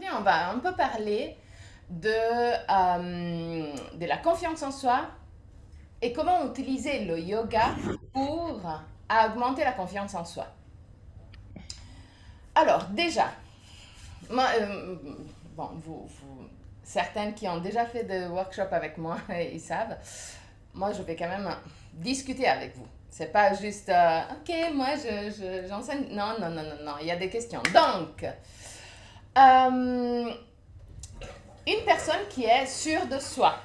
aujourd'hui, on va un peu parler de la confiance en soi et comment utiliser le yoga pour augmenter la confiance en soi. Alors, déjà, moi, bon, certaines qui ont déjà fait de workshops avec moi, ils savent, moi, je vais quand même discuter avec vous. C'est pas juste, ok, moi, j'enseigne. Non, non, non, non, non, il y a des questions. Donc, une personne qui est sûre de soi,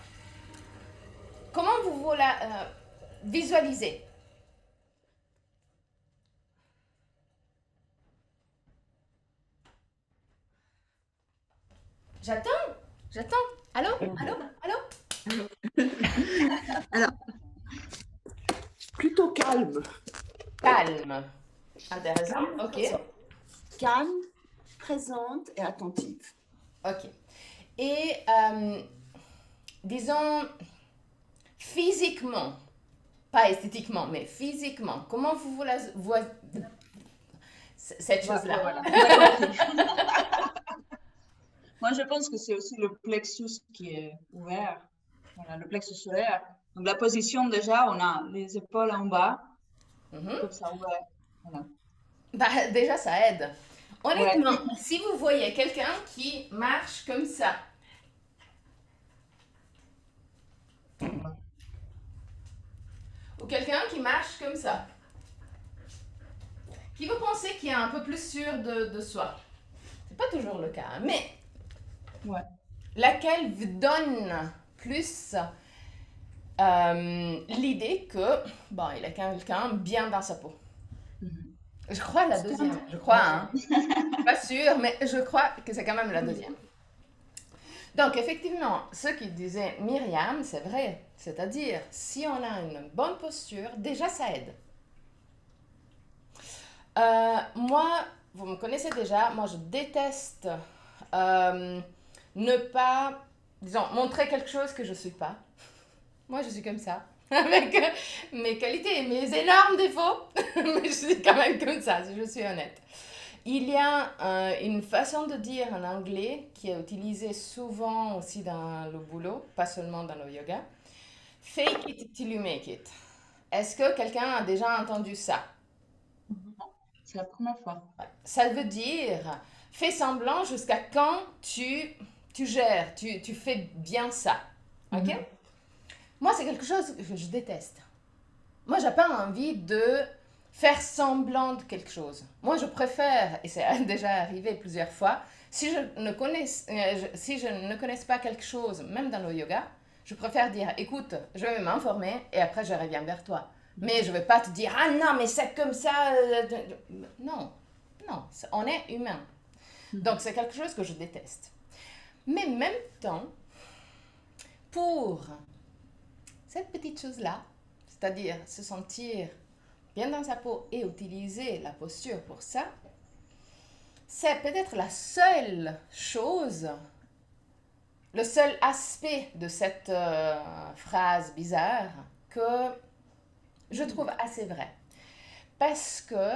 comment vous la visualisez? J'attends, j'attends. Allô, allô, allô? Alors, plutôt calme. Calme. Intéressant, Calme, ok. présente. Calme, présente et attentive. Ok. Et disons, physiquement, pas esthétiquement, mais physiquement, comment vous la voyez cette chose-là? Voilà, on a compris. Moi, je pense que c'est aussi le plexus qui est ouvert. Voilà, le plexus solaire. Donc, la position, déjà, on a les épaules en bas, Mhm. comme ça, ouvert. Voilà. Bah, déjà, ça aide. Ouais. Honnêtement, si vous voyez quelqu'un qui marche comme ça, ou quelqu'un qui marche comme ça, qui vous pensez qui est un peu plus sûr de soi? C'est pas toujours le cas, hein, mais Ouais. laquelle vous donne plus l'idée que, bon, il est quelqu'un bien dans sa peau? Mhm. Je crois la C'est deuxième, je crois, ouais. hein. Pas sûre, mais je crois que c'est quand même la deuxième. Donc, effectivement, ce que disait Myriam, c'est vrai. C'est-à-dire, si on a une bonne posture, déjà ça aide. Moi, vous me connaissez déjà, moi je déteste euh, ne pas, disons, montrer quelque chose que je ne suis pas. Moi, je suis comme ça, avec mes qualités et mes énormes défauts, mais je suis quand même comme ça, si je suis honnête. Il y a une façon de dire en anglais qui est utilisée souvent aussi dans le boulot, pas seulement dans le yoga. Fake it till you make it. Est-ce que quelqu'un a déjà entendu ça? C'est la première fois. Ça veut dire fais semblant jusqu'à quand tu gères, tu fais bien ça. Ok? Mhm. Moi, c'est quelque chose que je déteste. Moi, j'ai pas envie de faire semblant de quelque chose. Moi, je préfère, et c'est déjà arrivé plusieurs fois, si je ne connais pas quelque chose, même dans le yoga, je préfère dire, écoute, je vais m'informer et après je reviens vers toi. Mais je ne vais pas te dire, ah non, mais c'est comme ça. Non, non, on est humain. Donc, Mhm. c'est quelque chose que je déteste. Mais en même temps, pour cette petite chose-là, c'est-à-dire se sentir bien dans sa peau et utiliser la posture pour ça, c'est peut-être la seule chose, le seul aspect de cette phrase bizarre que je trouve assez vrai. Parce que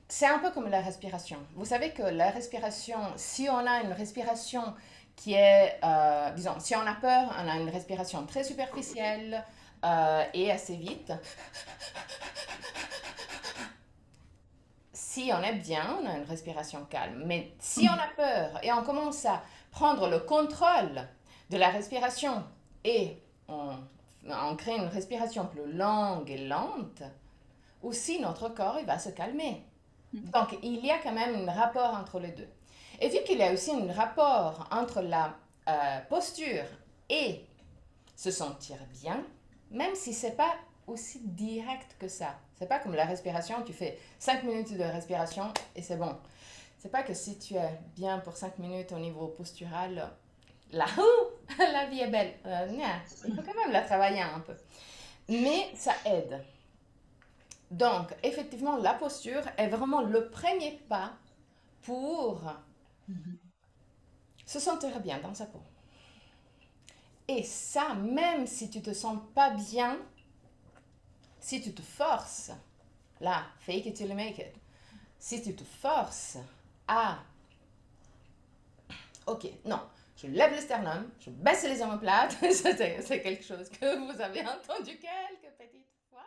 c'est un peu comme la respiration. Vous savez que la respiration, si on a une respiration qui est, disons, si on a peur, on a une respiration très superficielle et assez vite. Si on est bien, on a une respiration calme. Mais si on a peur et on commence à prendre le contrôle de la respiration et on crée une respiration plus longue et lente, aussi notre corps il va se calmer. Donc il y a quand même un rapport entre les deux. Et vu qu'il y a aussi un rapport entre la posture et se sentir bien, même si c'est pas aussi direct que ça. C'est pas comme la respiration, tu fais 5 minutes de respiration et c'est bon. C'est pas que si tu es bien pour 5 minutes au niveau postural, là, la vie est belle. Non, il faut quand même la travailler un peu. Mais ça aide. Donc, effectivement, la posture est vraiment le premier pas pour Mhm. se sentir bien dans sa peau. Et ça, même si tu te sens pas bien, si tu te forces, là, fake it till you make it, si tu te forces à Ok, non. Je lève le sternum, je baisse les omoplates. Ça, c'est quelque chose que vous avez entendu quelques petites fois.